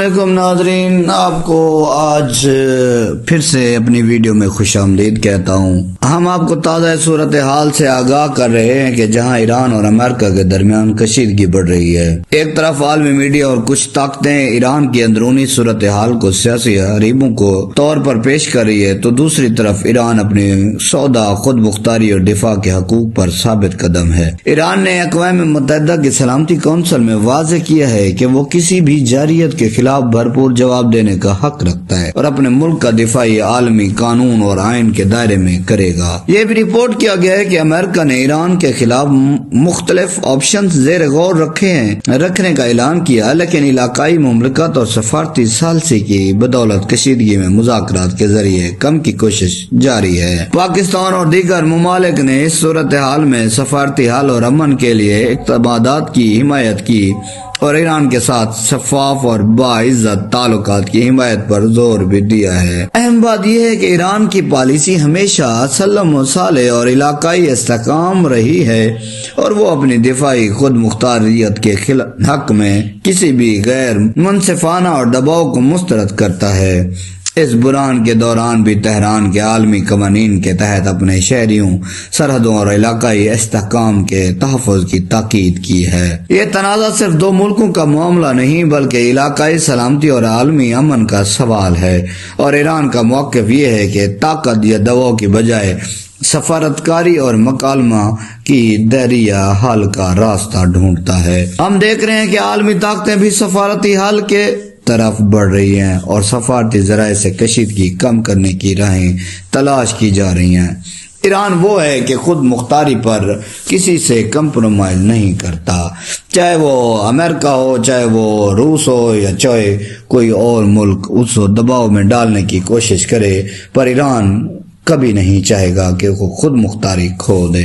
علیکم ناظرین، آپ کو آج پھر سے اپنی ویڈیو میں خوش آمدید کہتا ہوں۔ ہم آپ کو تازہ صورتحال سے آگاہ کر رہے ہیں کہ جہاں ایران اور امریکہ کے درمیان کشیدگی بڑھ رہی ہے۔ ایک طرف عالمی میڈیا اور کچھ طاقتیں ایران کی اندرونی صورتحال کو سیاسی حریبوں کو طور پر پیش کر رہی ہے، تو دوسری طرف ایران اپنی سودا، خود مختاری اور دفاع کے حقوق پر ثابت قدم ہے۔ ایران نے اقوام متحدہ کی سلامتی کونسل میں واضح کیا ہے کہ وہ کسی بھی جارحیت کے خلاف بھرپور جواب دینے کا حق رکھتا ہے اور اپنے ملک کا دفاعی عالمی قانون اور آئین کے دائرے میں کرے گا۔ یہ بھی رپورٹ کیا گیا ہے کہ امریکہ نے ایران کے خلاف مختلف آپشنز زیر غور رکھنے کا اعلان کیا، لیکن علاقائی مملکت اور سفارتی ثالثی کی بدولت کشیدگی میں مذاکرات کے ذریعے کم کی کوشش جاری ہے۔ پاکستان اور دیگر ممالک نے اس صورتحال میں سفارتی حل اور امن کے لیے اقدامات کی حمایت کی اور ایران کے ساتھ شفاف اور باعزت تعلقات کی حمایت پر زور بھی دیا ہے۔ اہم بات یہ ہے کہ ایران کی پالیسی ہمیشہ سلم و صالح اور علاقائی استحکام رہی ہے اور وہ اپنی دفاعی خود مختاریت کے حق میں کسی بھی غیر منصفانہ اور دباؤ کو مسترد کرتا ہے۔ اس بحران کے دوران بھی تہران کے عالمی قوانین کے تحت اپنے شہریوں، سرحدوں اور علاقائی استحکام کے تحفظ کی تاکید کی ہے۔ یہ تنازع صرف دو ملکوں کا معاملہ نہیں بلکہ علاقائی سلامتی اور عالمی امن کا سوال ہے، اور ایران کا موقف یہ ہے کہ طاقت یا دباؤ کی بجائے سفارتکاری اور مکالمہ کی دائرہ حل کا راستہ ڈھونڈتا ہے۔ ہم دیکھ رہے ہیں کہ عالمی طاقتیں بھی سفارتی حل کے طرف بڑھ رہی ہیں اور سفارتی ذرائع سے کشیدگی کم کرنے کی راہیں تلاش کی جا رہی ہیں۔ ایران وہ ہے کہ خود مختاری پر کسی سے کمپرومائز نہیں کرتا، چاہے وہ امریکہ ہو، چاہے وہ روس ہو، یا چاہے کوئی اور ملک اس کو دباؤ میں ڈالنے کی کوشش کرے، پر ایران کبھی نہیں چاہے گا کہ وہ خود مختاری کھو دے۔